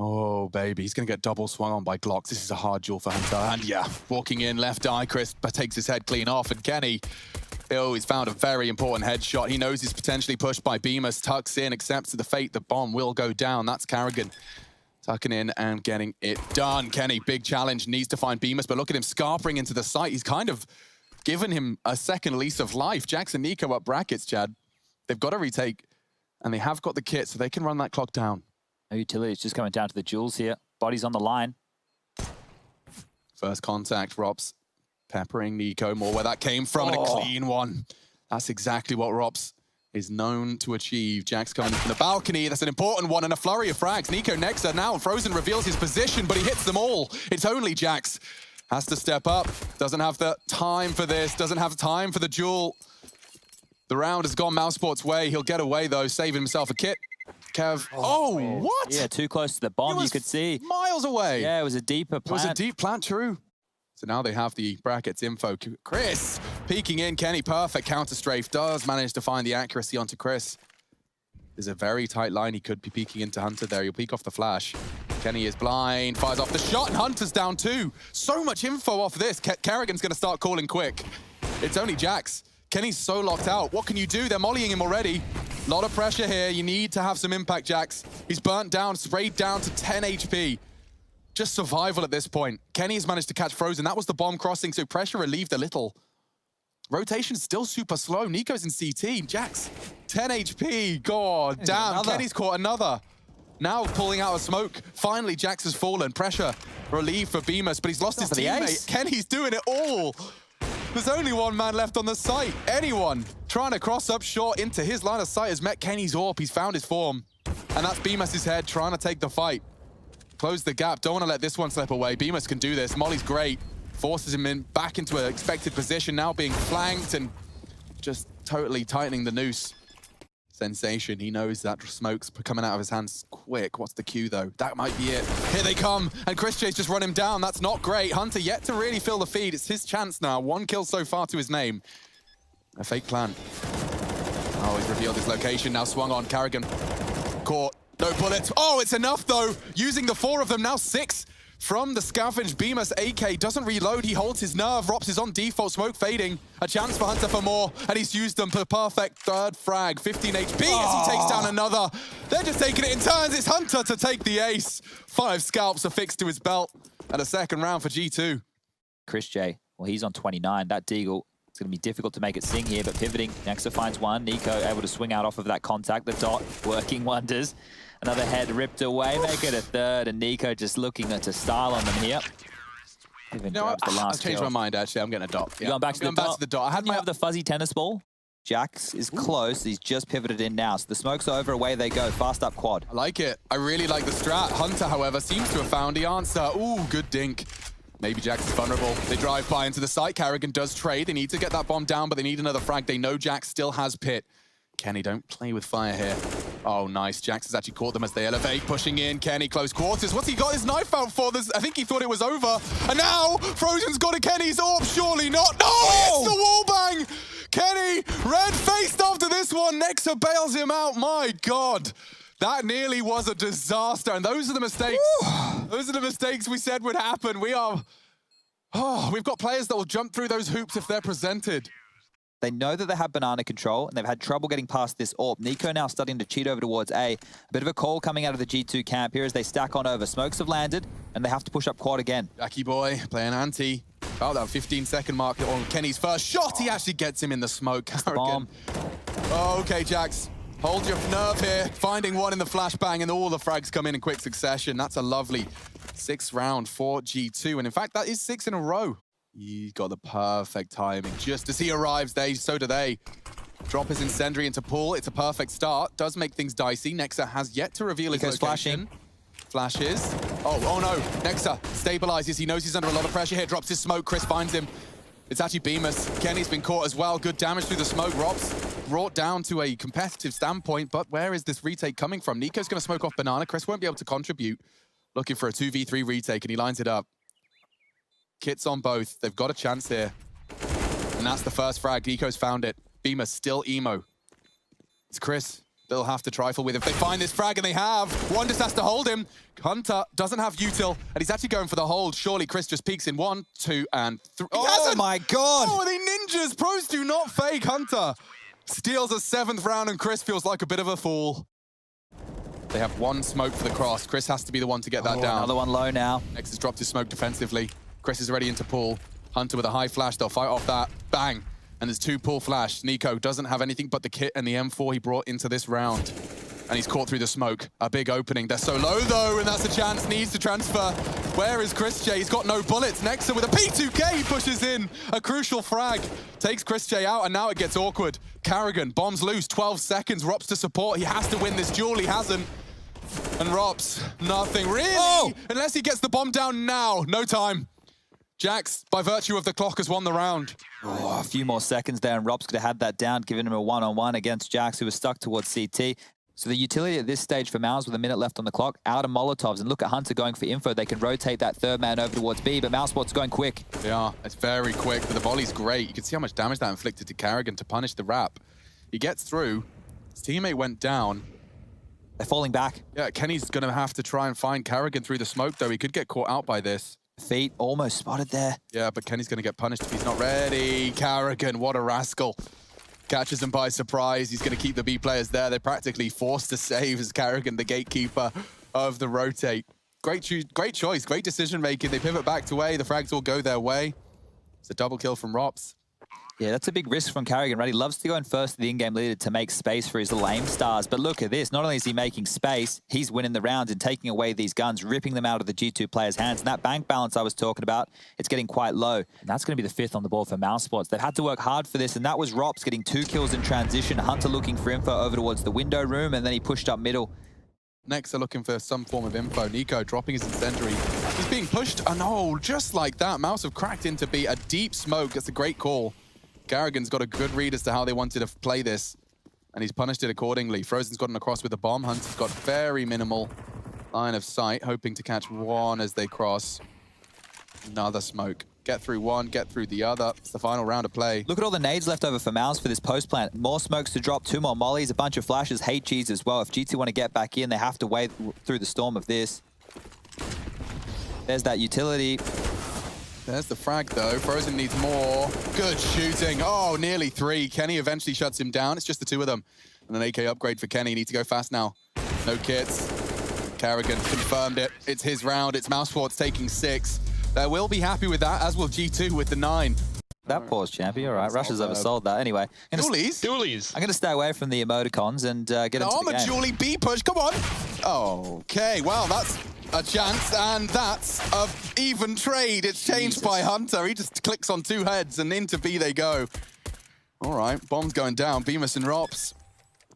Oh, baby. He's going to get double swung on by Glocks. This is a hard duel for Hunter. And yeah, walking in, left eye, Chris takes his head clean off. And Kenny, oh, he's found a very important headshot. He knows he's potentially pushed by Bemis, tucks in, accepts the fate. The bomb will go down. That's Carrigan tucking in and getting it done. Kenny, big challenge, needs to find Bemis, but look at him scarpering into the site. He's kind of given him a second lease of life. Jax and Nico up brackets, Chad. They've got to retake, and they have got the kit, so they can run that clock down. No utility, it's just coming down to the duels here. Body's on the line. First contact, Rops peppering Nico more where that came from, and a clean one. That's exactly what Rops is known to achieve. Jax coming from the balcony. That's an important one, and a flurry of frags. Nico next to now. Frozen reveals his position, but he hits them all. It's only Jax. Has to step up. Doesn't have the time for this. Doesn't have time for the duel. The round has gone Mousesports' way. He'll get away, though, saving himself a kit. Kev. Oh, what? Yeah, too close to the bomb, you could see. Miles away. Yeah, it was a deeper plant. It was a deep plant, true. So now they have the brackets info. Chris peeking in. Kenny, perfect counter strafe. Does manage to find the accuracy onto Chris. There's a very tight line. He could be peeking into Hunter there. He'll peek off the flash. Kenny is blind, fires off the shot, and Hunter's down too. So much info off this. Carrigan's going to start calling quick. It's only Jax. Kenny's so locked out. What can you do? They're mollying him already. A lot of pressure here. You need to have some impact, Jax. He's burnt down, sprayed down to 10 HP. Just survival at this point. Kenny's managed to catch Frozen. That was the bomb crossing, so pressure relieved a little. Rotation's still super slow. Nico's in CT. Jax, 10 HP. God damn. Another. Kenny's caught another. Now pulling out a smoke. Finally, Jax has fallen. Pressure relieved for Bemis, but he's lost his teammate. Kenny's doing it all. There's only one man left on the site. Anyone trying to cross up short into his line of sight has met Kenny's AWP. He's found his form. And that's Bemis' head trying to take the fight. Close the gap. Don't want to let this one slip away. Bemis can do this. Molly's great. Forces him in back into an expected position. Now being flanked and just totally tightening the noose. Sensation. He knows that smoke's coming out of his hands quick. What's the cue, though? That might be it. Here they come. And Chris J's just run him down. That's not great. Hunter yet to really fill the feed. It's his chance now. 1 kill so far to his name. A fake plant. Oh, he's revealed his location. Now swung on. Carrigan caught. No bullets. Oh, it's enough, though. Using the 4 of them. Now 6 from the scavenge. Bemis AK doesn't reload. He holds his nerve. Rops is on default. Smoke fading. A chance for Hunter for more. And he's used them for perfect third frag. 15 HP as he takes down another. They're just taking it in turns. It's Hunter to take the ace. 5 scalps affixed to his belt. And a second round for G2. Chris J, well, he's on 29. That Deagle, it's going to be difficult to make it sing here, but pivoting. Nexa finds one. Nico able to swing out off of that contact. The dot working wonders. Another head ripped away, make it a third, and Nico just looking to style on them here. Even grabs the last I've changed kill. my mind, actually. I'm getting a dot. You're going back to the dot? I had the fuzzy tennis ball. Jax is close. He's just pivoted in now. So the smoke's over, away they go. Fast up quad. I like it. I really like the strat. Hunter, however, seems to have found the answer. Ooh, good dink. Maybe Jax is vulnerable. They drive by into the site. Carrigan does trade. They need to get that bomb down, but they need another frag. They know Jax still has pit. Kenny, don't play with fire here. Oh, nice. Jax has actually caught them as they elevate, pushing in. Kenny, close quarters. What's he got his knife out for? I think he thought it was over. And now, Frozen's got a Kenny's AWP. Surely not. No, it's the wall bang. Kenny, red-faced after this one. Nexa bails him out. My God. That nearly was a disaster. And those are the mistakes. Those are the mistakes we said would happen. We've got players that will jump through those hoops if they're presented. They know that they have banana control, and they've had trouble getting past this AWP. Nico now starting to cheat over towards A. A bit of a call coming out of the G2 camp here as they stack on over. Smokes have landed, and they have to push up quad again. Jackie boy playing anti. Oh, that 15-second mark on Kenny's first shot. He actually gets him in the smoke. Bomb. Oh, okay, Jax. Hold your nerve here. Finding one in the flashbang, and all the frags come in quick succession. That's a lovely 6th round for G2. And in fact, that is 6 in a row. He got the perfect timing. Just as he arrives, so do they. Drop his incendiary into pool. It's a perfect start. Does make things dicey. Nexa has yet to reveal his location. Flashes. Oh no. Nexa stabilizes. He knows he's under a lot of pressure here. Drops his smoke. Chris finds him. It's actually Bemis. Kenny's been caught as well. Good damage through the smoke. Rob's brought down to a competitive standpoint, but where is this retake coming from? Nico's going to smoke off Banana. Chris won't be able to contribute. Looking for a 2v3 retake, and he lines it up. Kits on both. They've got a chance here. And that's the first frag. Nico's found it. Bemis still emo. It's Chris. they'll have to trifle with if they find this frag, and they have. One just has to hold him. Hunter doesn't have util, and he's actually going for the hold. Surely Chris just peeks in 1, 2, and 3. Oh my god! Oh, the ninjas! Pros do not fake. Hunter steals a 7th round, and Chris feels like a bit of a fool. They have 1 smoke for the cross. Chris has to be the one to get that down. Another one low now. Next has dropped his smoke defensively. Chris is ready into pool. Hunter with a high flash. They'll fight off that. Bang. And there's 2 pool flash. Nico doesn't have anything but the kit and the M4 he brought into this round. And he's caught through the smoke. A big opening. They're so low, though, and that's a chance. Needs to transfer. Where is Chris J? He's got no bullets. Nexa with a P2K, he pushes in. A crucial frag. Takes Chris J out, and now it gets awkward. Carrigan, bombs loose. 12 seconds. Rops to support. He has to win this duel. He hasn't. And Rops, nothing. Really? Oh! Unless he gets the bomb down now. No time. Jax, by virtue of the clock, has won the round. Oh, a few more seconds there, and Robs could have had that down, giving him a one-on-one against Jax, who was stuck towards CT. So the utility at this stage for Mouse with a minute left on the clock, out of Molotovs, and look at Hunter going for info. They can rotate that 3rd man over towards B, but Mousesports going quick. Yeah, it's very quick, but the volley's great. You can see how much damage that inflicted to Carrigan to punish the wrap. He gets through. His teammate went down. They're falling back. Yeah, Kenny's going to have to try and find Carrigan through the smoke, though. He could get caught out by this. Feet almost spotted there. Yeah, but Kenny's going to get punished if he's not ready. Carrigan, what a rascal. Catches him by surprise. He's going to keep the B players there. They're practically forced to save as Carrigan, the gatekeeper of the rotate. Great choice, great decision making. They pivot back to A. The frags all go their way. It's a double kill from Rops. Yeah, that's a big risk from Carrigan, right? He loves to go in first to the in-game leader to make space for his lame stars. But look at this. Not only is he making space, he's winning the rounds and taking away these guns, ripping them out of the G2 players' hands. And that bank balance I was talking about, it's getting quite low. And that's going to be the 5th on the board for Mousesports. They've had to work hard for this, and that was Rops getting 2 kills in transition. Hunter looking for info over towards the window room, and then he pushed up middle. Next, they're looking for some form of info. Nico dropping his incendiary. He's being pushed. Oh, no, just like that. Mouse have cracked into B. A deep smoke. That's a great call. Carrigan's got a good read as to how they wanted to play this, and he's punished it accordingly. Frozen's gotten across with the bomb. Hunter's got very minimal line of sight, hoping to catch one as they cross. Another smoke. Get through one, get through the other. It's the final round of play. Look at all the nades left over for Mouse for this post plant. More smokes to drop, 2 more mollies, a bunch of flashes, hate cheese as well. If G2 want to get back in, they have to wade through the storm of this. There's that utility. There's the frag, though. Frozen needs more. Good shooting. Oh, nearly 3. Kenny eventually shuts him down. It's just the 2 of them. And an AK upgrade for Kenny. Need to go fast now. No kits. Carrigan confirmed it. It's his round. It's Mousesports taking 6. They will be happy with that, as will G2 with the 9. That pause, champion. All right, Russia's oversold that. Anyway. Dualies? I'm going to stay away from the emoticons and get into the game. Julie B push. Come on. Okay, well, that's a chance, and that's a even trade. It's changed by Hunter. He just clicks on 2 heads, and into B they go. All right, bombs going down. Bemis and Rops.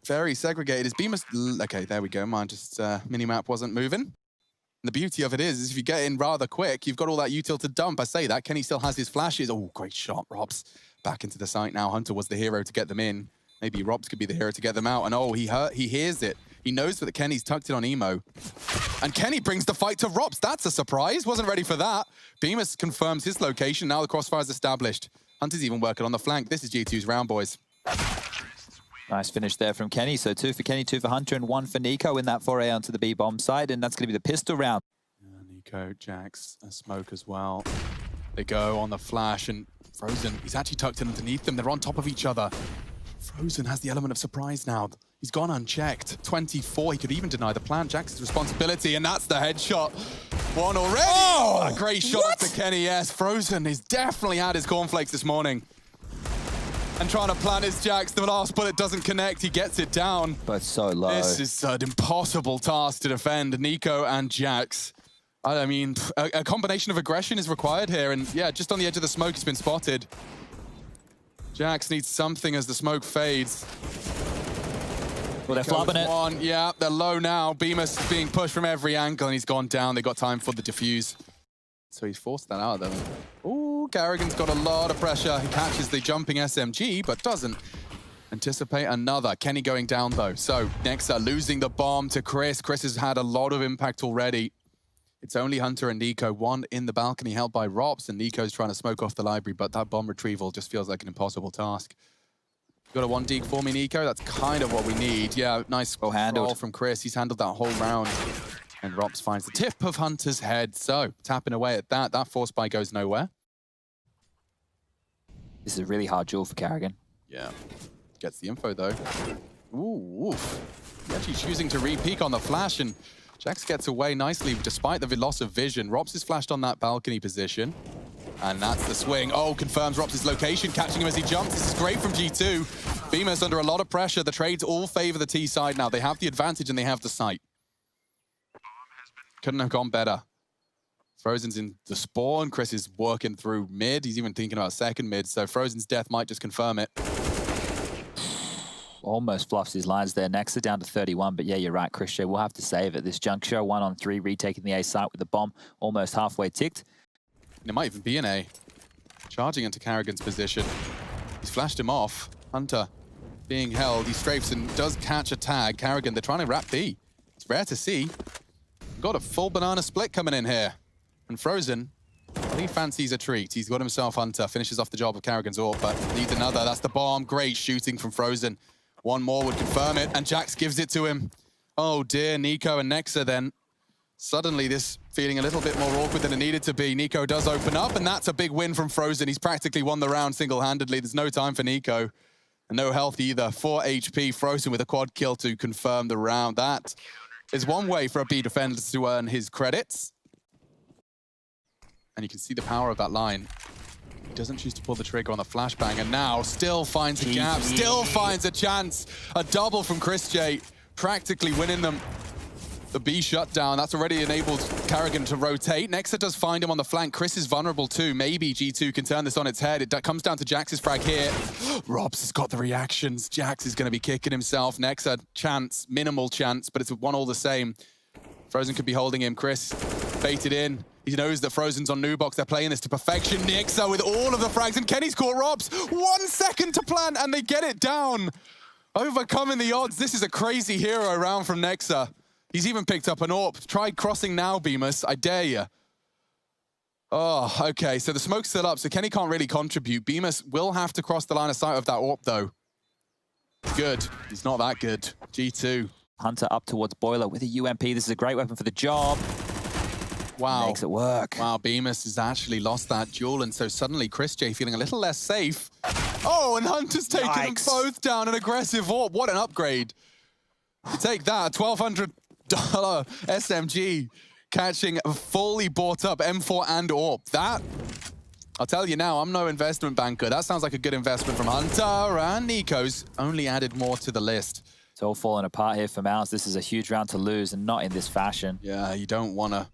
Very segregated. Is Bemis... Okay, there we go. Mine just... minimap wasn't moving. And the beauty of it is if you get in rather quick, you've got all that util to dump. I say that. Kenny still has his flashes. Oh, great shot, Rops. Back into the site now. Hunter was the hero to get them in. Maybe Rops could be the hero to get them out. And oh, he hears it. He knows that Kenny's tucked it on Emo. And Kenny brings the fight to Rops. That's a surprise. Wasn't ready for that. Bemis confirms his location. Now the crossfire's established. Hunter's even working on the flank. This is G2's round, boys. Nice finish there from Kenny. So 2 for Kenny, 2 for Hunter, and 1 for Nico in that foray onto the B-bomb side. And that's going to be the pistol round. Nico, Jax, a smoke as well. They go on the flash, and Frozen, he's actually tucked in underneath them. They're on top of each other. Frozen has the element of surprise now. He's gone unchecked. 24, he could even deny the plant. Jax's responsibility, and that's the headshot. 1 already. Oh, a great shot to Kenny, yes. Frozen has definitely had his cornflakes this morning. And trying to plant his Jax. The last bullet doesn't connect. He gets it down. But so low. This is an impossible task to defend. Nico and Jax. I mean, a combination of aggression is required here. And yeah, just on the edge of the smoke, he's been spotted. Jax needs something as the smoke fades. Well, they're flubbing it. Yeah, they're low now. Bemis is being pushed from every angle, and he's gone down. They got time for the defuse. So he's forced that out of them. Ooh, Carrigan's got a lot of pressure. He catches the jumping SMG, but doesn't anticipate another. Kenny going down, though. So Nexa losing the bomb to Chris. Chris has had a lot of impact already. It's only Hunter and Nico. 1 in the balcony held by Rops, and Nico's trying to smoke off the library, but that bomb retrieval just feels like an impossible task. Got a 1 deke for me, Nico. That's kind of what we need. Yeah, nice handle from Chris. He's handled that whole round. And Rops finds the tip of Hunter's head. So, tapping away at that. That force buy goes nowhere. This is a really hard duel for Carrigan. Yeah. Gets the info, though. Ooh, oof. Actually choosing to re-peek on the flash, and Jax gets away nicely despite the loss of vision. Rops is flashed on that balcony position. And that's the swing. Oh, confirms Rops' location, catching him as he jumps. This is great from G2. Beamer's under a lot of pressure. The trades all favor the T side now. They have the advantage and they have the sight. Couldn't have gone better. Frozen's in the spawn. Chris is working through mid. He's even thinking about second mid, so Frozen's death might just confirm it. Almost fluffs his lines there. Nexa down to 31, but yeah, you're right, Chris J will have to save at this juncture. 1-on-3, retaking the A site with the bomb almost halfway ticked. And it might even be an A. Charging into Carrigan's position. He's flashed him off. Hunter being held. He strafes and does catch a tag. Carrigan, they're trying to wrap B. It's rare to see. Got a full banana split coming in here. And Frozen, well, he fancies a treat. He's got himself Hunter. Finishes off the job of Carrigan's AWP, but needs another. That's the bomb. Great shooting from Frozen. One more would confirm it, and Jax gives it to him. Oh dear, Nico and Nexa then. Suddenly this feeling a little bit more awkward than it needed to be. Nico does open up, and that's a big win from Frozen. He's practically won the round single-handedly. There's no time for Nico. And no health either. 4 HP, Frozen with a quad kill to confirm the round. That is one way for a B defender to earn his credits. And you can see the power of that line. He doesn't choose to pull the trigger on the flashbang, and now still finds a gap, still finds a chance. A double from Chris J, practically winning them the B shutdown. That's already enabled Carrigan to rotate. Nexa does find him on the flank. Chris is vulnerable too. Maybe G2 can turn this on its head. It comes down to Jax's frag here. Robs has got the reactions. Jax is going to be kicking himself. Nexa, chance, minimal chance, but it's one all the same. Frozen could be holding him. Chris baited in. He knows that Frozen's on new box. They're playing this to perfection. Nexa with all of the frags, and Kenny's caught Robs. 1 second to plant, and they get it down. Overcoming the odds. This is a crazy hero round from Nexa. He's even picked up an AWP. Try crossing now, Bemis. I dare you. Oh, okay. So the smoke's still up, so Kenny can't really contribute. Bemis will have to cross the line of sight of that AWP, though. Good. He's not that good. G2. Hunter up towards Boiler with a UMP. This is a great weapon for the job. Wow. Makes it work. Wow, Bemis has actually lost that duel, and so suddenly Chris J feeling a little less safe. Oh, and Hunter's taking them both down. An aggressive AWP. What an upgrade. You take that, a $1,200 SMG, catching a fully bought up M4 and AWP. That, I'll tell you now, I'm no investment banker. That sounds like a good investment from Hunter, and Nico's only added more to the list. It's all falling apart here for Mouse. This is a huge round to lose, and not in this fashion. Yeah, you don't want to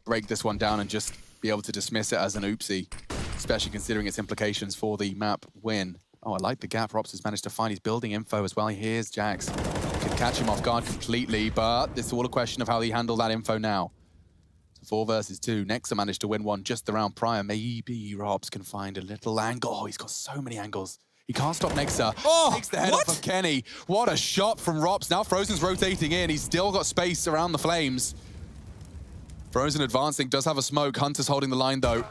break this one down and just be able to dismiss it as an oopsie, especially considering its implications for the map win. Oh, I like the gap Rops has managed to find. He's building info as well. Here's Jax. Could catch him off guard completely, but it's all a question of how he handle that info now. So 4 versus 2. Nexa managed to win one just the round prior. Maybe Robs can find a little angle. Oh, he's got so many angles. He can't stop Nexa. Oh, takes the head off of Kenny. What a shot from Robs. Now Frozen's rotating in. He's still got space around the flames. Frozen advancing, does have a smoke. Hunter's holding the line though.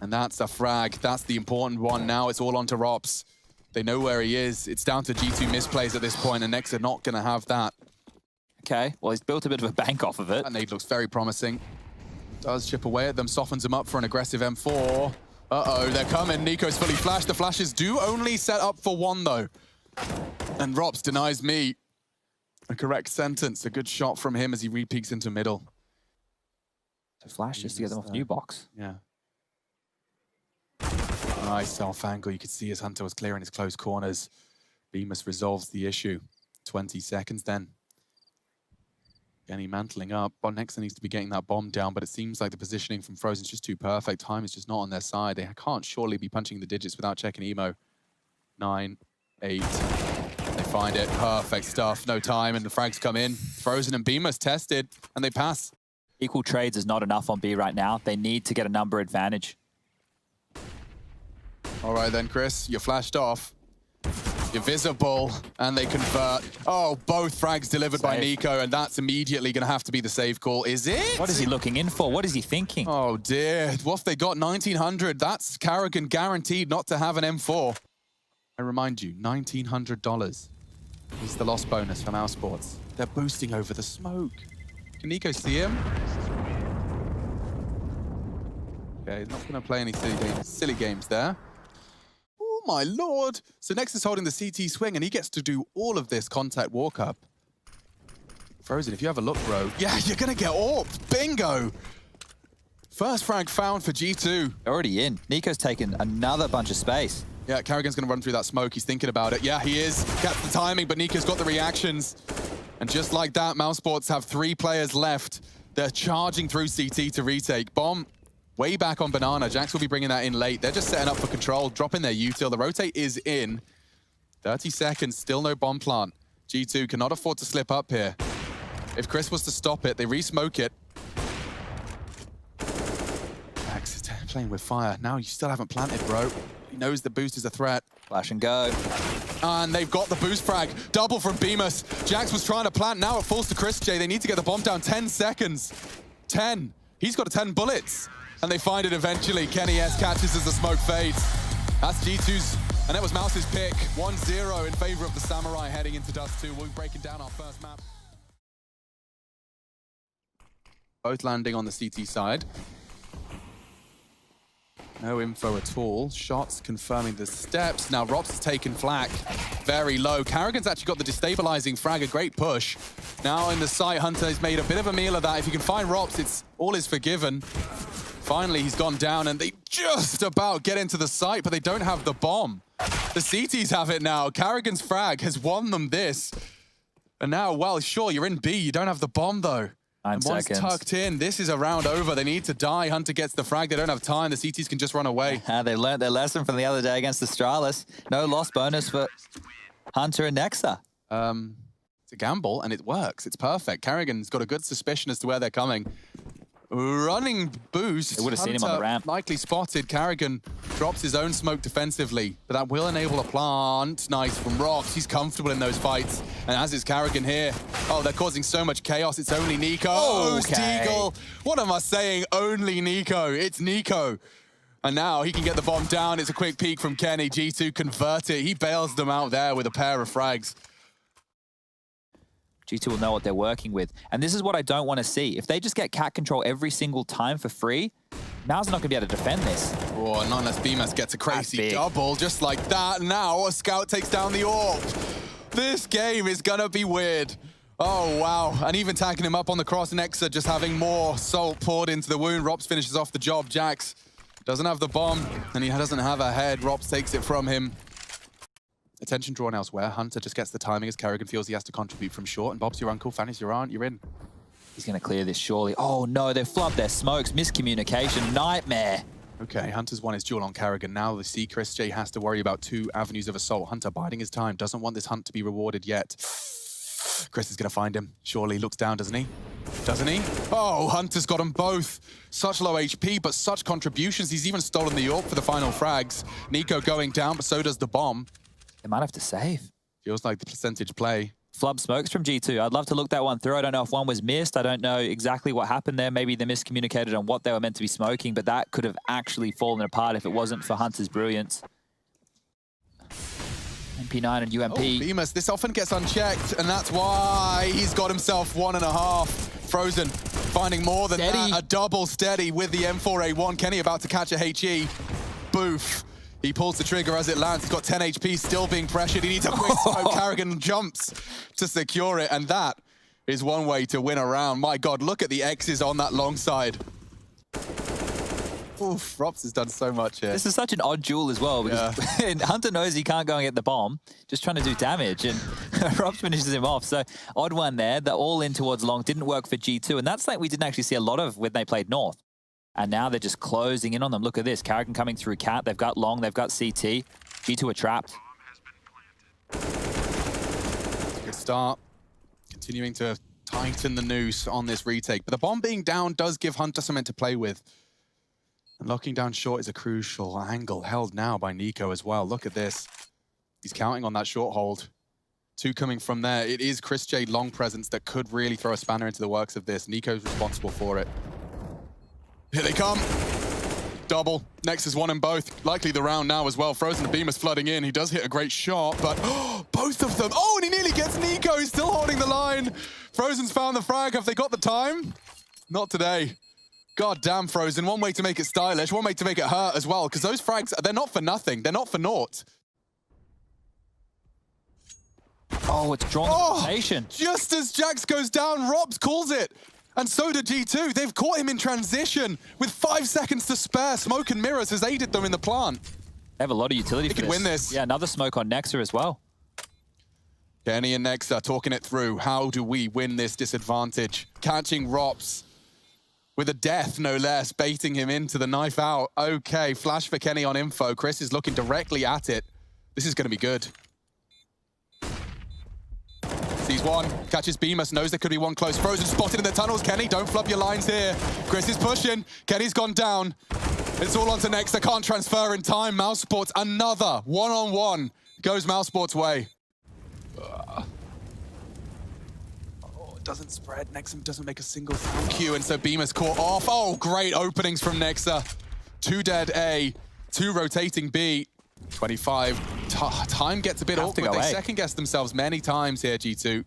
And that's a frag. That's the important one. Now it's all on to Robs. They know where he is. It's down to G2 misplays at this point, and Nexa not going to have that. Okay, well, he's built a bit of a bank off of it. That nade looks very promising. Does chip away at them, softens them up for an aggressive M4. Uh-oh, they're coming. Nico's fully flashed. The flashes do only set up for 1, though. And Robs denies me a correct sentence. A good shot from him as he re-peeks into middle. So flash just to get them off new box. Yeah. Nice self angle. You could see as Hunter was clearing his close corners. Bemis resolves the issue. 20 seconds then. Kenny mantling up. Nexa needs to be getting that bomb down, but it seems like the positioning from Frozen's just too perfect. Time is just not on their side. They can't surely be punching the digits without checking emo. 9, 8. They find it. Perfect stuff. No time, and the frags come in. Frozen and Bemis tested, and they pass. Equal trades is not enough on B right now. They need to get a number advantage. All right then, Chris, you're flashed off. You're visible, and they convert. Oh, both frags delivered by Nico, and that's immediately going to have to be the save call. Is it? What is he looking in for? What is he thinking? Oh dear, what if they got 1900? That's Carrigan guaranteed not to have an M4. I remind you, $1,900 is the loss bonus from Mousesports. They're boosting over the smoke. Can Nico see him? Okay, he's not going to play any silly games there. Oh my lord! So Nex is holding the CT swing and he gets to do all of this contact walk up. Frozen, if you have a look, bro. Yeah, you're going to get AWP. Bingo! First frag found for G2. Already in. Nico's taken another bunch of space. Yeah, Carrigan's going to run through that smoke. He's thinking about it. Yeah, he is. Gets the timing, but Nico's got the reactions. And just like that, Mousesports have 3 players left. They're charging through CT to retake. Bomb way back on Banana. Jax will be bringing that in late. They're just setting up for control, dropping their util. The rotate is in. 30 seconds, still no bomb plant. G2 cannot afford to slip up here. If Chris was to stop it, they re-smoke it. Jax is playing with fire. Now you still haven't planted, bro. He knows the boost is a threat. Flash and go. And they've got the boost frag. Double from Bemis. Jax was trying to plant. Now it falls to Chris J. They need to get the bomb down. 10 seconds. 10. He's got 10 bullets. And they find it eventually. Kenny S catches as the smoke fades. That's G2's, and that was Mouse's pick. 1-0 in favor of the Samurai heading into Dust 2. We'll be breaking down our first map. Both landing on the CT side. No info at all. Shots confirming the steps. Now Rops has taken flak very low. Carrigan's actually got the destabilizing frag, a great push. Now in the site, Hunter has made a bit of a meal of that. If you can find Rops, it's all is forgiven. Finally, he's gone down and they just about get into the site, but they don't have the bomb. The CTs have it now. Carrigan's frag has won them this. And now, well, sure, you're in B. You don't have the bomb though. 9 Once seconds. tucked in, this is a round over. They need to die. Hunter gets the frag. They don't have time. The CTs can just run away. They learned their lesson from the other day against Astralis. No loss bonus for Hunter and Nexa. It's a gamble, and it works. It's perfect. Carrigan's got a good suspicion as to where they're coming. Running boost. They would have seen him on the ramp. Likely spotted. Carrigan drops his own smoke defensively, but that will enable a plant. Nice from Rox. He's comfortable in those fights, and as is Carrigan here. Oh, they're causing so much chaos. It's only Nico. Oh, Deagle. What am I saying? Only Nico. It's Nico. And now he can get the bomb down. It's a quick peek from Kenny. G2 convert it. He bails them out there with a pair of frags. G2 will know what they're working with. And this is what I don't want to see. If they just get cat control every single time for free, Now's not going to be able to defend this. Oh, not unless Bemis gets a crazy double just like that. Now a scout takes down the AWP. This game is going to be weird. Oh, wow. And even tagging him up on the cross, Nexa just having more salt poured into the wound. Rops finishes off the job. Jax doesn't have the bomb, and he doesn't have a head. Rops takes it from him. Attention drawn elsewhere. Hunter just gets the timing as Kerrigan feels he has to contribute from short. And Bob's your uncle, Fanny's your aunt, you're in. He's going to clear this surely. Oh no, they've flubbed their smokes. Miscommunication, nightmare. Okay, Hunter's won his duel on Kerrigan. Now the C. Chris J has to worry about 2 avenues of assault. Hunter biding his time, doesn't want this hunt to be rewarded yet. Chris is going to find him. Surely looks down, doesn't he? Doesn't he? Oh, Hunter's got them both. Such low HP, but such contributions. He's even stolen the AWP for the final frags. Nico going down, but so does the bomb. They might have to save. Feels like the percentage play. Flub smokes from G2. I'd love to look that one through. I don't know if one was missed. I don't know exactly what happened there. Maybe they miscommunicated on what they were meant to be smoking, but that could have actually fallen apart if it wasn't for Hunter's brilliance. MP9 and UMP. Oh, Bemis, this often gets unchecked, and that's why he's got himself 1.5. Frozen, finding more than Steady. that. A double steady with the M4A1. Kenny about to catch a HE. Boof. He pulls the trigger as it lands. He's got 10 HP, still being pressured. He needs a quick smoke. Kerrigan jumps to secure it, and that is one way to win a round. My God, look at the X's on that long side. Oof, Rops has done so much here. This is such an odd duel as well, because Hunter knows he can't go and get the bomb, just trying to do damage, and Rops finishes him off. So, odd one there. The all in towards long didn't work for G2, and that's like we didn't actually see a lot of when they played North. And now they're just closing in on them. Look at this. Carrigan coming through Cat. They've got long. They've got CT. G2 are trapped. Good start. Continuing to tighten the noose on this retake. But the bomb being down does give Hunter something to play with. And locking down short is a crucial angle held now by Nico as well. Look at this. He's counting on that short hold. 2 coming from there. It is Chris J long presence that could really throw a spanner into the works of this. Nico's responsible for it. Here they come. Double. Nexus won them both. Likely the round now as well. Frozen and Bemis flooding in. He does hit a great shot, but both of them. Oh, and he nearly gets Nico. He's still holding the line. Frozen's found the frag. Have they got the time? Not today. God damn, Frozen. One way to make it stylish, one way to make it hurt as well, because those frags, they're not for nothing. They're not for naught. Oh, it's drawn the rotation. Just as Jax goes down, Robs calls it. And so did G2. They've caught him in transition with 5 seconds to spare. Smoke and Mirrors has aided them in the plant. They have a lot of utility for this. They could win this. Yeah, another smoke on Nexa as well. Kenny and Nexa talking it through. How do we win this disadvantage? Catching Rops with a death, no less, baiting him into the knife out. Okay, flash for Kenny on info. Chris is looking directly at it. This is going to be good. Sees one, catches Bemis, knows there could be one close. Frozen spotted in the tunnels. Kenny, don't flub your lines here. Chris is pushing. Kenny's gone down. It's all on to Nexa. Can't transfer in time. Mousesports, another one-on-one. Goes Mousesports' way. Oh, it doesn't spread. Nexa doesn't make a single sound cue, and so Bemis caught off. Oh, great openings from Nexa. 2 dead A, 2 rotating B. 25. Time gets a bit awkward. They second-guess themselves many times here, G2.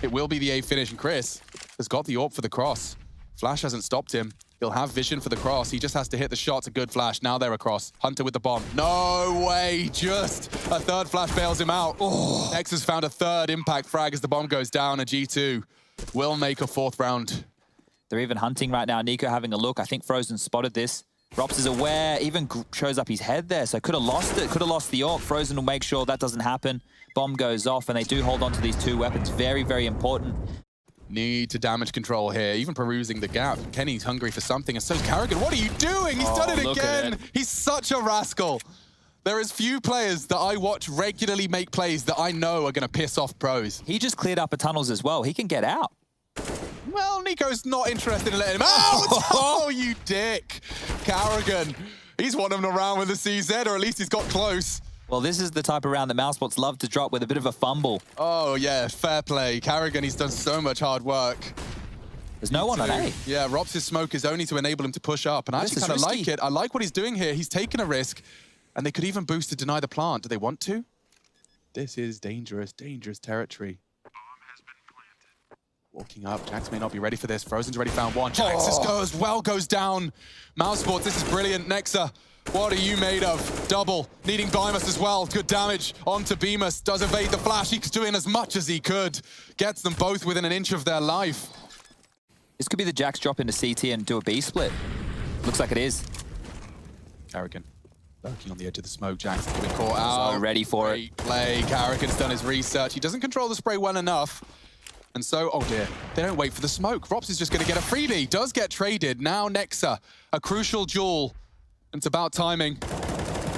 It will be the A finish, and Chris has got the AWP for the cross. Flash hasn't stopped him. He'll have vision for the cross. He just has to hit the shot. It's a good flash. Now they're across. Hunter with the bomb. No way. Just a third flash bails him out. Oh. X has found a third impact frag as the bomb goes down, and G2 will make a 4th round. They're even hunting right now. Nico having a look. I think Frozen spotted this. Rops is aware, even shows up his head there, so could have lost it, could have lost the AWP. Frozen will make sure that doesn't happen. Bomb goes off, and they do hold on to these 2 weapons. Very, very important. Need to damage control here, even perusing the gap. Kenny's hungry for something, and so's Carrigan. What are you doing? He's done it again. He's such a rascal. There is few players that I watch regularly make plays that I know are going to piss off pros. He just cleared up the tunnels as well. He can get out. Well, Nico's not interested in letting him out. Oh, you dick. Carrigan. He's won him around with the CZ, or at least he's got close. Well, this is the type of round that Mousesports love to drop with a bit of a fumble. Oh, yeah, fair play. Carrigan, he's done so much hard work. There's no one on A. Yeah, Rops' smoke is only to enable him to push up, and I actually kind of like it. I like what he's doing here. He's taken a risk, and they could even boost to deny the plant. Do they want to? This is dangerous, dangerous territory. Walking up, Jax may not be ready for this. Frozen's already found one. Jax goes down. Mousesports, this is brilliant. Nexa, what are you made of? Double, needing Bemis as well. Good damage onto Bemis. Does evade the flash. He's doing as much as he could. Gets them both within an inch of their life. This could be the Jax drop into CT and do a B split. Looks like it is. Carrigan lurking on the edge of the smoke. Jax is getting caught out. So ready for it. Great play. Carrigan's done his research. He doesn't control the spray well enough. And so, oh dear, they don't wait for the smoke. Rops is just going to get a freebie. Does get traded. Now Nexa, a crucial duel. And it's about timing.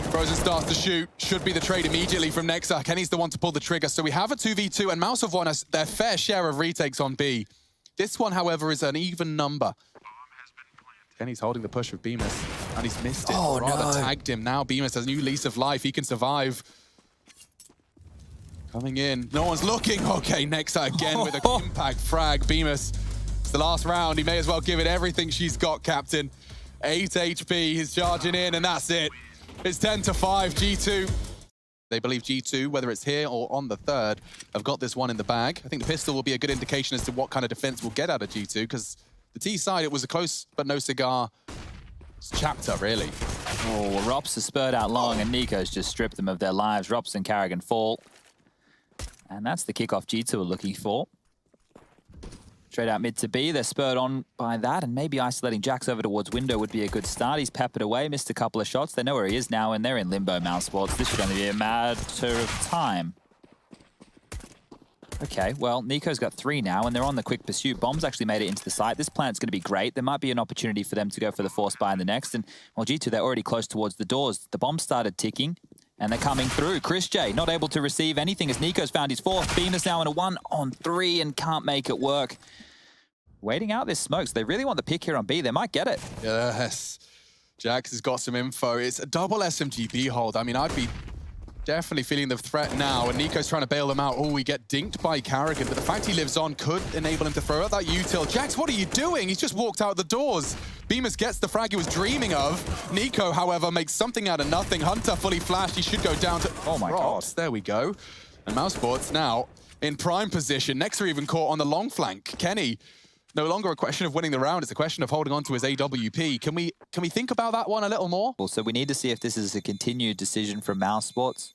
Frozen starts to shoot. Should be the trade immediately from Nexa. Kenny's the one to pull the trigger. So we have a 2v2, and Mouse have won their fair share of retakes on B. This one, however, is an even number. Kenny's holding the push with Bemis, and he's missed it. Oh, Rather no. tagged him. Now Bemis has a new lease of life. He can survive. Coming in. No one's looking. Okay, Nexa again with an impact frag. Bemis, it's the last round. He may as well give it everything she's got, Captain. 8 HP. He's charging in, and that's it. It's 10-5. G2. They believe G2, whether it's here or on the 3rd, have got this one in the bag. I think the pistol will be a good indication as to what kind of defense we'll get out of G2, because the T side, it was a close but no cigar chapter, really. Oh, Rops has spurred out long, and Nico's just stripped them of their lives. Rops and Carrigan fall. And that's the kickoff G2 are looking for. Straight out mid to B, they're spurred on by that, and maybe isolating Jax over towards window would be a good start. He's peppered away, missed a couple of shots. They know where he is now, and they're in limbo, Mousesports. This should only be a matter of time. Okay, well, Nico's got 3 now, and they're on the quick pursuit. Bomb's actually made it into the site. This plant's going to be great. There might be an opportunity for them to go for the force buy in the next. And, well, G2, they're already close towards the doors. The bomb started ticking, and they're coming through. Chris J not able to receive anything as Nico's found his 4th. Bemis now in a 1-on-3 and can't make it work. Waiting out this smoke, so they really want the pick here on B. They might get it. Yes. Jax has got some info. It's a double SMGB hold. I mean, I'd be Definitely feeling the threat now, and Nico's trying to bail them out. Oh, we get dinked by Carrigan, but the fact he lives on could enable him to throw out that util. Jax, what are you doing? He's just walked out the doors. Bemis gets the frag he was dreaming of. Nico, however, makes something out of nothing. Hunter fully flashed. He should go down to... Oh my God. There we go. And Mousesports now in prime position. Nexa even caught on the long flank. Kenny, no longer a question of winning the round. It's a question of holding on to his AWP. Can we think about that one a little more? So we need to see if this is a continued decision from Mousesports.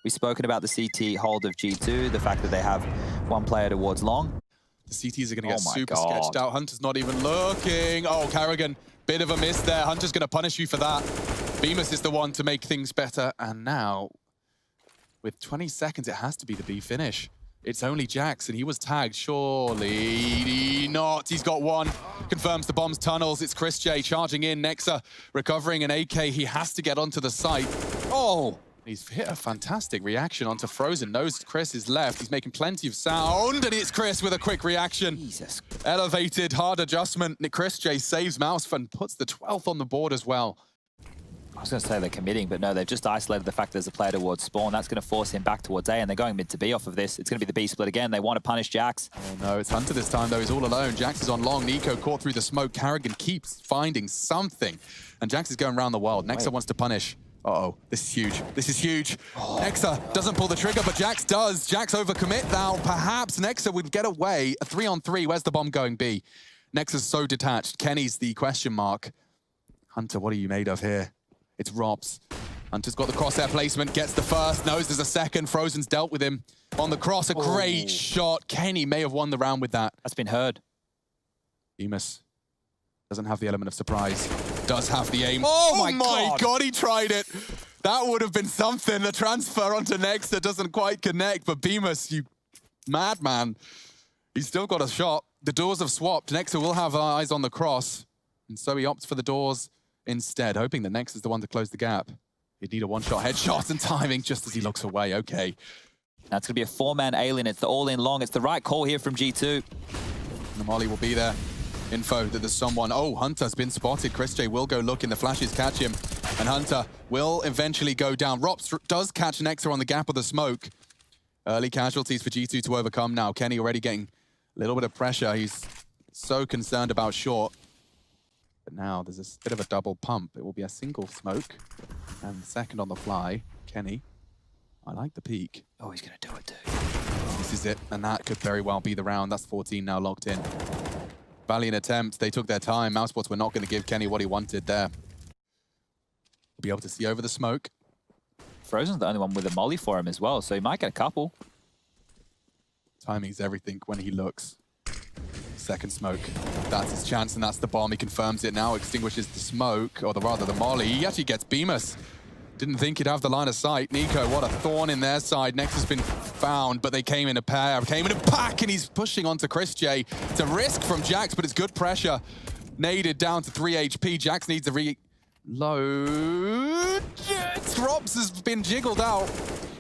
We've spoken about the CT hold of G2, the fact that they have one player towards long. The CTs are going to get super sketched out. Hunter's not even looking. Oh, Carrigan, bit of a miss there. Hunter's going to punish you for that. Bemis is the one to make things better. And now, with 20 seconds, it has to be the B finish. It's only Jax, and he was tagged. Surely not. He's got one. Confirms the bomb's tunnels. It's Chris J charging in. Nexa recovering an AK. He has to get onto the site. Oh! He's hit a fantastic reaction onto Frozen. Knows Chris is left. He's making plenty of sound, and it's Chris with a quick reaction. Jesus. Elevated, hard adjustment. Chris J saves Mouse and puts the 12th on the board as well. I was going to say they're committing, but no, they've just isolated the fact there's a player towards spawn. That's going to force him back towards A, and they're going mid to B off of this. It's going to be the B split again. They want to punish Jax. Oh no, it's Hunter this time, though. He's all alone. Jax is on long. Nico caught through the smoke. Carrigan keeps finding something, and Jax is going around the world. Nexa wants to punish. Uh-oh, this is huge. This is huge. Oh. Nexa doesn't pull the trigger, but Jax does. Jax overcommit now. Perhaps Nexa would get away. A 3-on-3. Where's the bomb going, B? Nexa's so detached. Kenny's the question mark. Hunter, what are you made of here? It's Robs. Hunter's got the crosshair placement, gets the first, knows there's a second. Frozen's dealt with him on the cross. A great shot. Kenny may have won the round with that. That's been heard. Bemis doesn't have the element of surprise. Does have the aim. Oh my God, he tried it. That would have been something. The transfer onto Nexa doesn't quite connect, but Bemis, you madman. He's still got a shot. The doors have swapped. Nexa will have eyes on the cross, and so he opts for the doors instead, hoping that Nexa is the one to close the gap. He'd need a one-shot headshot and timing just as he looks away. Okay. That's going to be a four-man alien. It's the all-in long. It's the right call here from G2. And the molly will be there. Info that there's someone. Oh, Hunter's been spotted. Chris J will go look in. The flashes catch him. And Hunter will eventually go down. Rops does catch Nexa on the gap of the smoke. Early casualties for G2 to overcome now. Kenny already getting a little bit of pressure. He's so concerned about short. But now there's a bit of a double pump. It will be a single smoke. And second on the fly. Kenny, I like the peak. Oh, he's going to do it too. This is it. And that could very well be the round. That's 14 now locked in. Valiant attempt. They took their time. Mousesports were not going to give Kenny what he wanted there. We'll be able to see over the smoke. Frozen's the only one with a molly for him as well, so he might get a couple. Timing's everything when he looks. Second smoke. That's his chance, and that's the bomb. He confirms it now, extinguishes the smoke, or rather the molly. He actually gets Bemis. Didn't think he'd have the line of sight. Nico, what a thorn in their side. Next has been found, but they came in a pair, came in a pack, and he's pushing onto Chris J. It's a risk from Jax, but it's good pressure. Naded down to 3 HP. Jax needs a reload. Robs has been jiggled out.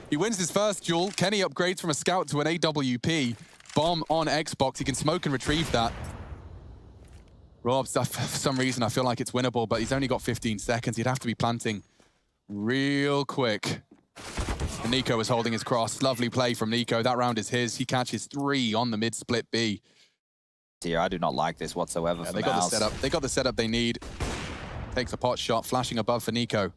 He wins his first duel. Kenny upgrades from a scout to an AWP. Bomb on Xbox. He can smoke and retrieve that. Robs, for some reason, I feel like it's winnable, but he's only got 15 seconds. He'd have to be planting real quick. And Nico is holding his cross. Lovely play from Nico. That round is his. He catches 3 on the mid-split B. Dear, I do not like this whatsoever. Yeah, they got the setup. They got the setup they need. Takes a pot shot, flashing above for Nico.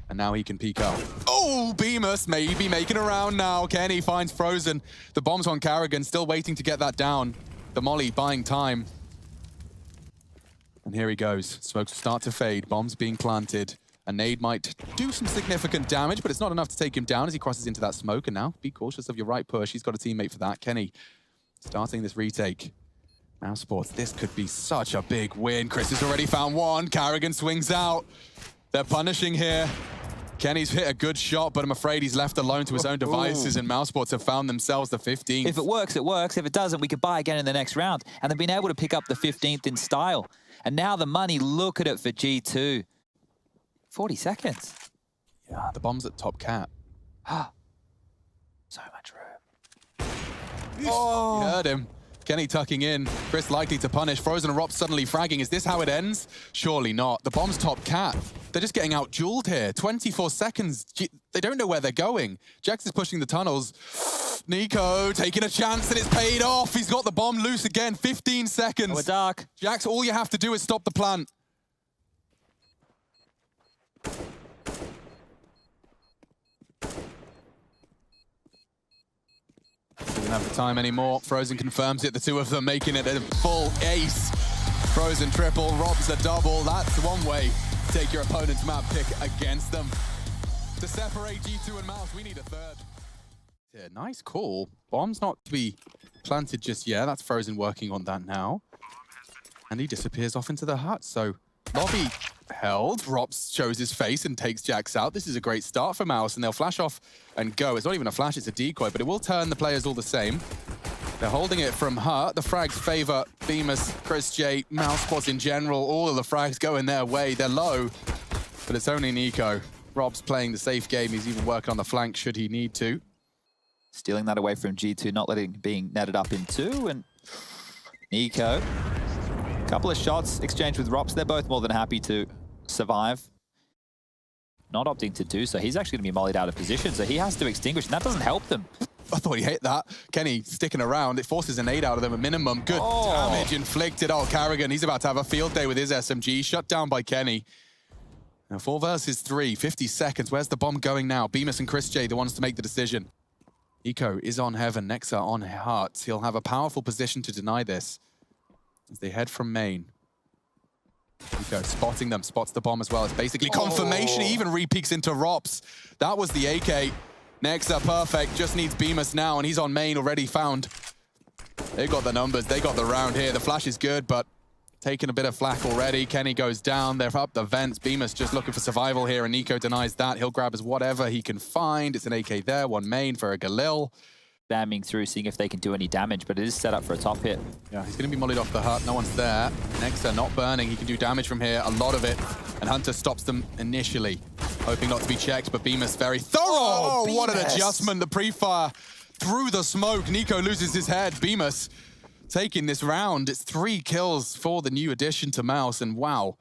And now he can peek up. Oh, Bemis maybe making a round now. Kenny finds Frozen. The bomb's on Carrigan, still waiting to get that down. The molly buying time. And here he goes. Smokes start to fade. Bombs being planted. A nade might do some significant damage, but it's not enough to take him down as he crosses into that smoke. And now, be cautious of your right push. He's got a teammate for that. Kenny starting this retake. Mousesports, this could be such a big win. Chris has already found one. Carrigan swings out. They're punishing here. Kenny's hit a good shot, but I'm afraid he's left alone to his own devices, and Mousesports have found themselves the 15th. If it works, it works. If it doesn't, we could buy again in the next round. And they've been able to pick up the 15th in style. And now the money, look at it for G2. 40 seconds. Yeah, the bomb's at top cap. So much room. Oh. You heard him. Kenny tucking in. Chris likely to punish. Frozen and Rob suddenly fragging. Is this how it ends? Surely not. The bomb's top cat. They're just getting out-jeweled here. 24 seconds. They don't know where they're going. Jax is pushing the tunnels. Nico taking a chance and it's paid off. He's got the bomb loose again. 15 seconds. Oh, we're dark. Jax, all you have to do is stop the plant. Doesn't have the time anymore. Frozen confirms it. The two of them making it a full ace. Frozen triple, Rob's a double. That's one way to take your opponent's map pick against them. To separate G2 and Mouse, we need a third. Yeah, nice call. Bomb's not to be planted just yet. That's Frozen working on that now. And he disappears off into the hut. So lobby held. Rops shows his face and takes Jax out. This is a great start for Mouse, and they'll flash off and go. It's not even a flash, it's a decoy, but it will turn the players all the same. They're holding it from hut. The frags favor Bemis, Chris J, Mousesports in general. All of the frags going their way. They're low, but it's only Nico. Rob's playing the safe game. He's even working on the flank should he need to. Stealing that away from G2, not letting being netted up in two, and Nico. A couple of shots exchanged with Rops. They're both more than happy to survive. Not opting to do so. He's actually going to be mollied out of position, so he has to extinguish, and that doesn't help them. I thought he hit that. Kenny sticking around. It forces a nade out of them, a minimum. Good damage inflicted. Oh, Carrigan, he's about to have a field day with his SMG. Shut down by Kenny. Now 4 versus 3, 50 seconds. Where's the bomb going now? Bemis and Chris J, the ones to make the decision. Eco is on Heaven, Nexa on Heart. He'll have a powerful position to deny this as they head from main. Eco spotting them, spots the bomb as well. It's basically confirmation. He even re-peeks into Rops. That was the AK. Nexa, perfect. Just needs Bemis now, and he's on main already found. They got the numbers. They got the round here. The flash is good, but taking a bit of flak already. Kenny goes down. They're up the vents. Bemis just looking for survival here, and Nico denies that. He'll grab as whatever he can find. It's an AK there. One main for a Galil. Spamming through, seeing if they can do any damage, but it is set up for a top hit. Yeah, he's going to be mollied off the hut. No one's there. Nexa not burning. He can do damage from here, a lot of it. And Hunter stops them initially, hoping not to be checked, but Bemis very thorough. Oh, what an adjustment. The pre-fire through the smoke. Nico loses his head. Bemis taking this round. It's 3 kills for the new addition to Mouse, and wow.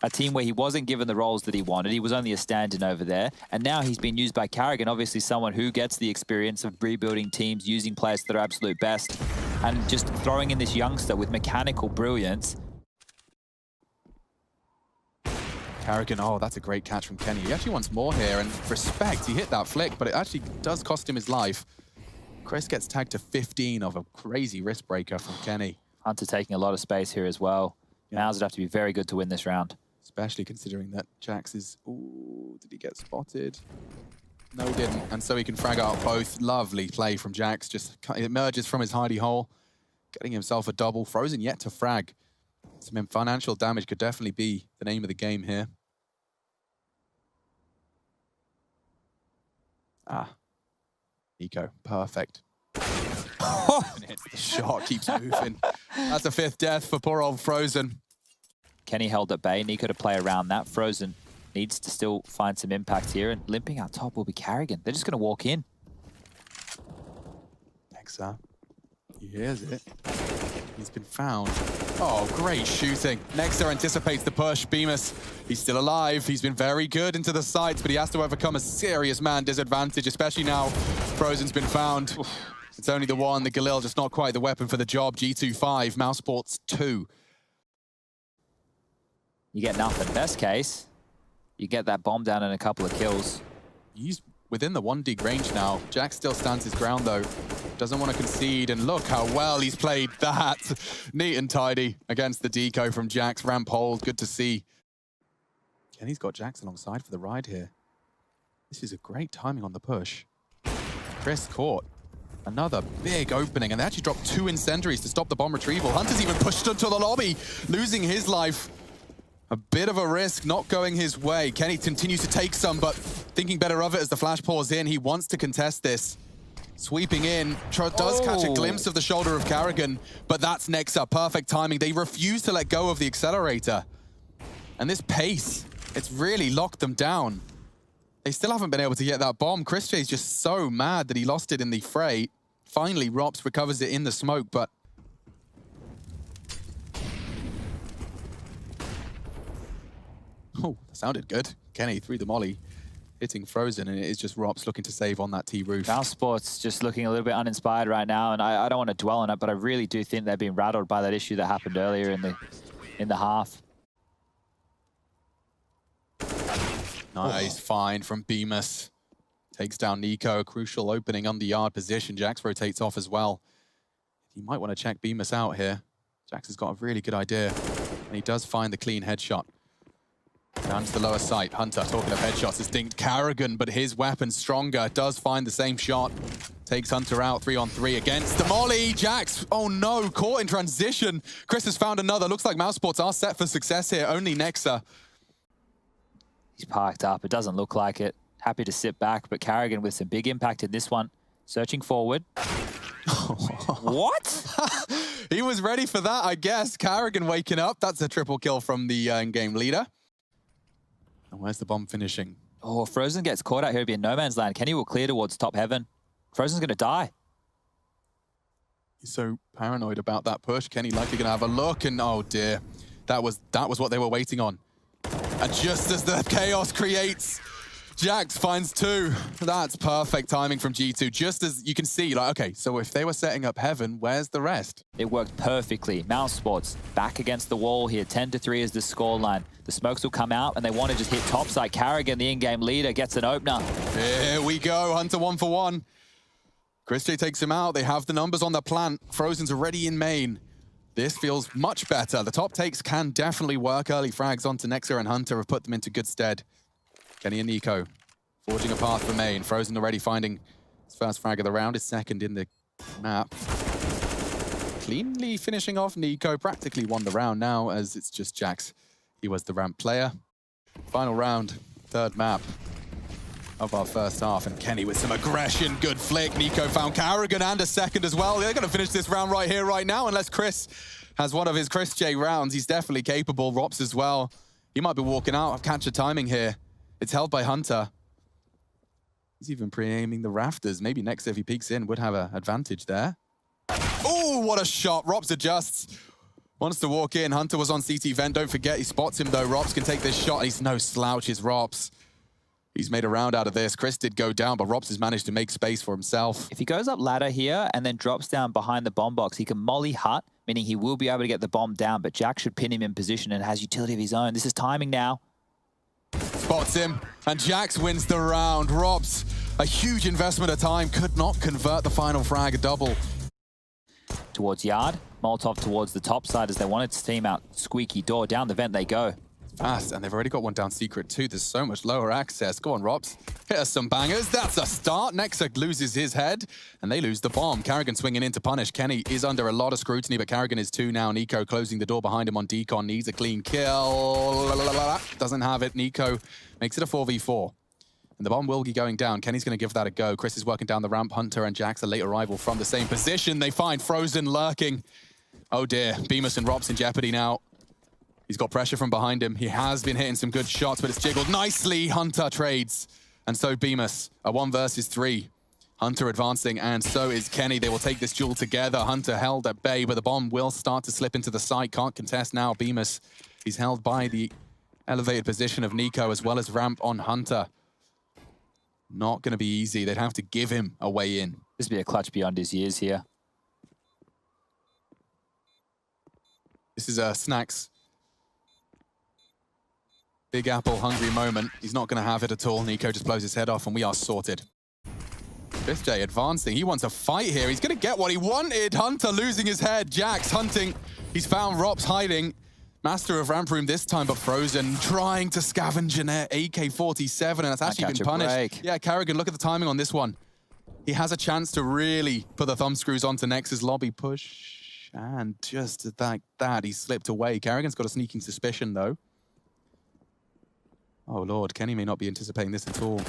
A team where he wasn't given the roles that he wanted. He was only a stand-in over there. And now he's been used by Carrigan, obviously someone who gets the experience of rebuilding teams, using players to their absolute best, and just throwing in this youngster with mechanical brilliance. Carrigan, oh, that's a great catch from Kenny. He actually wants more here, and respect, he hit that flick, but it actually does cost him his life. Chris gets tagged to 15 of a crazy wrist breaker from Kenny. Hunter taking a lot of space here as well. Yeah. Mouse would have to be very good to win this round. Especially considering that Jax is... Ooh, did he get spotted? No, he didn't. And so he can frag out both. Lovely play from Jax. Just emerges from his hidey hole, getting himself a double. Frozen yet to frag. Some financial damage could definitely be the name of the game here. Ah. Nico, perfect. The shot keeps moving. That's a 5th death for poor old Frozen. Kenny held at bay. Nico to play around that. Frozen needs to still find some impact here, and limping out top will be Carrigan. They're just going to walk in. Nexa. He hears it. He's been found. Oh, great shooting. Nexa anticipates the push. Bemis, he's still alive. He's been very good into the sights, but he has to overcome a serious man disadvantage, especially now Frozen's been found. It's only the one, the Galil, just not quite the weapon for the job. G2 5, Mousesports 2. You get nothing. Best case, you get that bomb down and a couple of kills. He's within the 1 dig range now. Jax still stands his ground though. Doesn't want to concede, and look how well he's played that. Neat and tidy against the deco from Jax. Ramp hold, good to see. Kenny's got Jax alongside for the ride here. This is a great timing on the push. Chris caught. Another big opening, and they actually dropped 2 incendiaries to stop the bomb retrieval. Hunter's even pushed into the lobby, losing his life. A bit of a risk, not going his way. Kenny continues to take some, but thinking better of it as the flash pours in. He wants to contest this. Sweeping in, does catch a glimpse of the shoulder of Carrigan, but that's Nexa, perfect timing. They refuse to let go of the accelerator. And this pace, it's really locked them down. They still haven't been able to get that bomb. Chris J's just so mad that he lost it in the fray. Finally, Rops recovers it in the smoke, but... Oh, that sounded good. Kenny threw the molly, hitting Frozen, and it is just Rops looking to save on that T-roof. Mousesports just looking a little bit uninspired right now, and I don't want to dwell on it, but I really do think they're being rattled by that issue that happened earlier in the half. Nice find from Bemis. Takes down Nico, a crucial opening on the yard position. Jax rotates off as well. You might want to check Bemis out here. Jax has got a really good idea, and he does find the clean headshot. Down to the lower site. Hunter, talking of headshots, has dinked Carrigan, but his weapon's stronger. Does find the same shot. Takes Hunter out 3-on-3 against the molly. Jax, oh no, caught in transition. Chris has found another. Looks like Mousesports are set for success here. Only Nexa. He's parked up. It doesn't look like it. Happy to sit back, but Carrigan with some big impact in this one. Searching forward. What? He was ready for that, I guess. Carrigan waking up. That's a triple kill from the in-game leader. And where's the bomb finishing? Oh, Frozen gets caught out here. It'll be in no man's land. Kenny will clear towards top heaven. Frozen's going to die. He's so paranoid about that push. Kenny likely going to have a look, and oh dear. That was what they were waiting on. And just as the chaos creates, Jax finds 2. That's perfect timing from G2. Just as you can see, like, okay, so if they were setting up heaven, where's the rest? It worked perfectly. Mousesports back against the wall here. 10-3 is the scoreline. The smokes will come out, and they want to just hit topside. Carrigan, the in-game leader, gets an opener. Here we go. Hunter 1 for 1. Chris J takes him out. They have the numbers on their plant. Frozen's already in main. This feels much better. The top takes can definitely work. Early frags onto Nexa and Hunter have put them into good stead. Kenny and Nico forging a path for main. Frozen already finding his first frag of the round, his second in the map. Cleanly finishing off Nico. Practically won the round now, as it's just Jax. He was the ramp player. Final round, third map of our first half, and Kenny with some aggression. Good flick. Nico found Carrigan and a second as well. They're going to finish this round right here, right now, unless Chris has one of his Chris J rounds. He's definitely capable. Rops as well. He might be walking out of catch of timing here. It's held by Hunter. He's even pre-aiming the rafters. Maybe next, if he peeks in, would have an advantage there. Oh, what a shot. Rops adjusts. Wants to walk in. Hunter was on CT vent. Don't forget, he spots him, though. Rops can take this shot. He's no slouch, is Rops. He's made a round out of this. Chris did go down, but Rops has managed to make space for himself. If he goes up ladder here and then drops down behind the bomb box, he can molly hut, meaning he will be able to get the bomb down, but Jack should pin him in position and has utility of his own. This is timing now. Spots him, and Jax wins the round. Rops, a huge investment of time, could not convert the final frag, a double. Towards yard, Molotov towards the top side as they wanted to team out. Squeaky door, down the vent they go. Fast, and they've already got one down secret too. There's so much lower access. Go on, Rops. Hit us some bangers. That's a start. Nexa loses his head, and they lose the bomb. Carrigan swinging in to punish. Kenny is under a lot of scrutiny, but Carrigan is 2 now. Nico closing the door behind him on decon. Needs a clean kill. Doesn't have it. Nico makes it a 4v4. And the bomb will be going down. Kenny's going to give that a go. Chris is working down the ramp. Hunter and Jax, a late arrival from the same position. They find Frozen lurking. Oh dear. Bemis and Rops in jeopardy now. He's got pressure from behind him. He has been hitting some good shots, but it's jiggled nicely. Hunter trades, and so Bemis. A 1 versus 3. Hunter advancing, and so is Kenny. They will take this duel together. Hunter held at bay, but the bomb will start to slip into the site. Can't contest now. Bemis, he's held by the elevated position of Nico, as well as ramp on Hunter. Not going to be easy. They'd have to give him a way in. This would be a clutch beyond his years here. This is Snacks. Big Apple hungry moment. He's not going to have it at all. Nico just blows his head off, and we are sorted. Chris J advancing. He wants a fight here. He's going to get what he wanted. Hunter losing his head. Jax hunting. He's found Rops hiding. Master of ramp room this time, but Frozen trying to scavenge an AK-47, and that's actually been punished. Yeah, Carrigan, look at the timing on this one. He has a chance to really put the thumb screws onto Nex's lobby push, and just like that, he slipped away. Carrigan's got a sneaking suspicion, though. Oh, Lord, Kenny may not be anticipating this at all.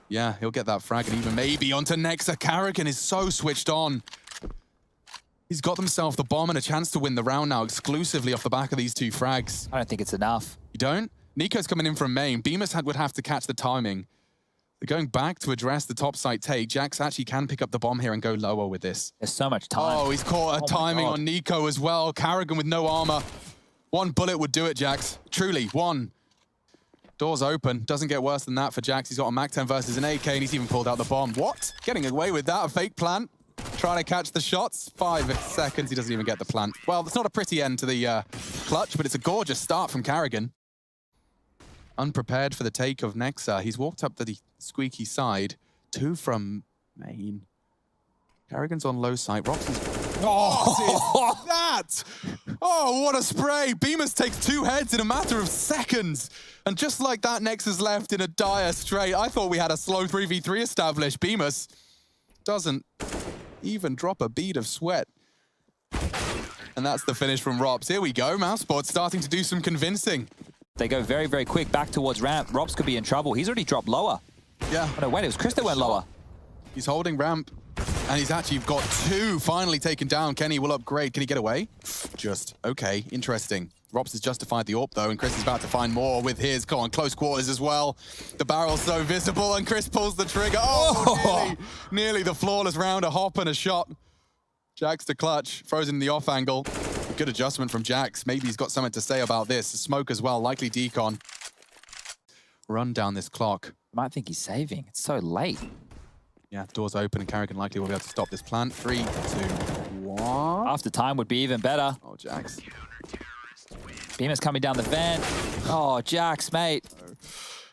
Yeah, he'll get that frag, and even maybe onto Nexa. Carrigan is so switched on. He's got himself the bomb and a chance to win the round now, exclusively off the back of these 2 frags. I don't think it's enough. You don't? Nico's coming in from main. Bemis would have to catch the timing. They're going back to address the top site take. Jax actually can pick up the bomb here and go lower with this. There's so much time. Oh, he's caught a timing on Nico as well. Carrigan with no armor. One bullet would do it, Jax. Truly, one. Doors open. Doesn't get worse than that for Jax. He's got a MAC-10 versus an AK, and he's even pulled out the bomb. What? Getting away with that. A fake plant. Trying to catch the shots. 5 seconds. He doesn't even get the plant. Well, it's not a pretty end to the clutch, but it's a gorgeous start from Carrigan. Unprepared for the take of Nexa. He's walked up to the squeaky side. 2 from main. Carrigan's on low side. Roxy's... Oh, what is that? Oh, what a spray. Bemis takes 2 heads in a matter of seconds. And just like that, Nexa's left in a dire strait. I thought we had a slow 3v3 established. Bemis doesn't even drop a bead of sweat. And that's the finish from Rops. Here we go. Mousesports starting to do some convincing. They go very, very quick back towards ramp. Rops could be in trouble. He's already dropped lower. Yeah. Oh, no, wait, it was Chris that went lower. He's holding ramp. And he's actually got 2 finally taken down. Kenny will upgrade. Can he get away? Just, okay, interesting. Rops has justified the AWP though, and Chris is about to find more with his close quarters as well. The barrel's so visible, and Chris pulls the trigger. Oh, nearly the flawless round, a hop and a shot. Jax to clutch, frozen in the off angle. Good adjustment from Jax. Maybe he's got something to say about this. Smoke as well, likely decon. Run down this clock. Might think he's saving. It's so late. Yeah, doors open, and Carrigan likely will be able to stop this plant. 3, 2, 1. After time would be even better. Oh, Jax. Bemis coming down the vent. Oh, Jax, mate.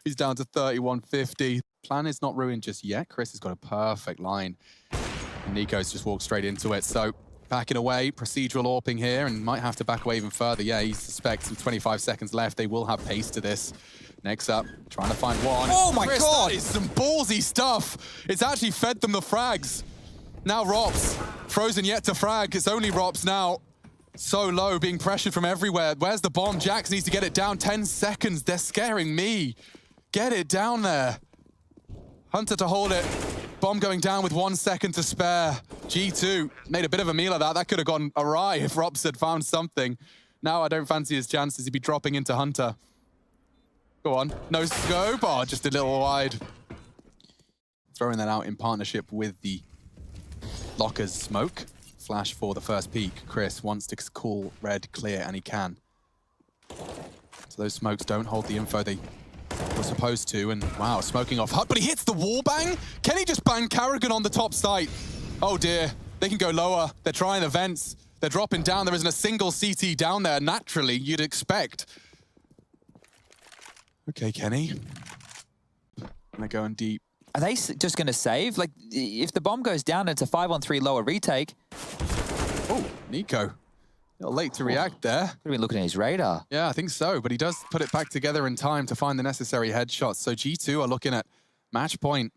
He's down to 3150. Plan is not ruined just yet. Chris has got a perfect line. And Nico's just walked straight into it. So backing away, procedural AWPing here, and might have to back away even further. Yeah, he suspects with 25 seconds left, they will have pace to this. Next up, trying to find one. Oh my Chris, God! That is some ballsy stuff. It's actually fed them the frags. Now Rops, frozen yet to frag. It's only Rops now. So low, being pressured from everywhere. Where's the bomb? Jax needs to get it down. 10 seconds. They're scaring me. Get it down there. Hunter to hold it. Bomb going down with 1 second to spare. G2 made a bit of a meal of that. That could have gone awry if Rops had found something. Now I don't fancy his chances. He'd be dropping into Hunter. Go on. No scope. Oh, just a little wide. Throwing that out in partnership with the Lockers smoke. Flash for the first peek. Chris wants to call red clear, and he can. So those smokes don't hold the info they were supposed to, and wow, smoking off Hut, but he hits the wall bang? Can he just bang Carrigan on the top site? Oh dear, they can go lower. They're trying the vents. They're dropping down. There isn't a single CT down there. Naturally, you'd expect. Okay, Kenny. And they're going deep. Are they just going to save? Like, if the bomb goes down, it's a 5-on-3 lower retake. Oh, Nico. A little late to react there. Could have been looking at his radar. Yeah, I think so, but he does put it back together in time to find the necessary headshots. So G2 are looking at match point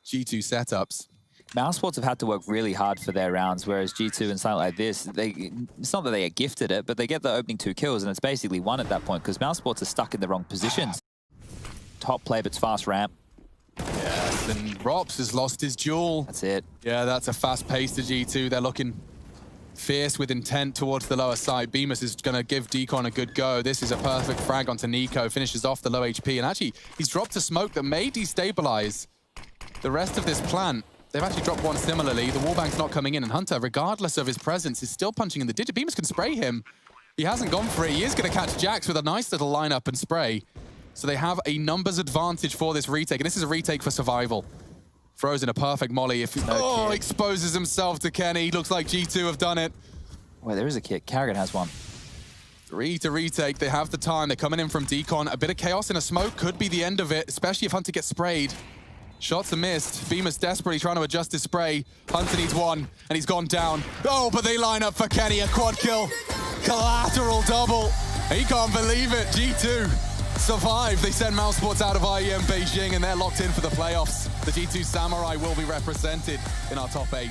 G2 setups. Mousesports have had to work really hard for their rounds, whereas G2 and something like this, it's not that they get gifted it, but they get the opening 2 kills, and it's basically 1 at that point, because Mousesports are stuck in the wrong positions. Top play, but it's fast ramp. Yes, and Rops has lost his jewel. That's it. Yeah, that's a fast pace to G2. They're looking fierce with intent towards the lower side. Bemis is going to give Decon a good go. This is a perfect frag onto Nico. Finishes off the low HP. And actually, he's dropped a smoke that may destabilize the rest of this plant. They've actually dropped one similarly. The wallbang's not coming in. And Hunter, regardless of his presence, is still punching in the digit. Bemis can spray him. He hasn't gone for it. He is going to catch Jax with a nice little lineup and spray. So they have a numbers advantage for this retake. And this is a retake for survival. Throws in a perfect molly. If exposes himself to Kenny. Looks like G2 have done it. Wait, there is a kick. Carrigan has one. 3 to retake. They have the time. They're coming in from Decon. A bit of chaos in a smoke could be the end of it, especially if Hunter gets sprayed. Shots are missed. Bemis desperately trying to adjust his spray. Hunter needs one, and he's gone down. Oh, but they line up for Kenny. A quad kill. Collateral double. He can't believe it. G2 survive. They send Mousesports out of IEM Beijing, and they're locked in for the playoffs. The G2 Samurai will be represented in our top 8.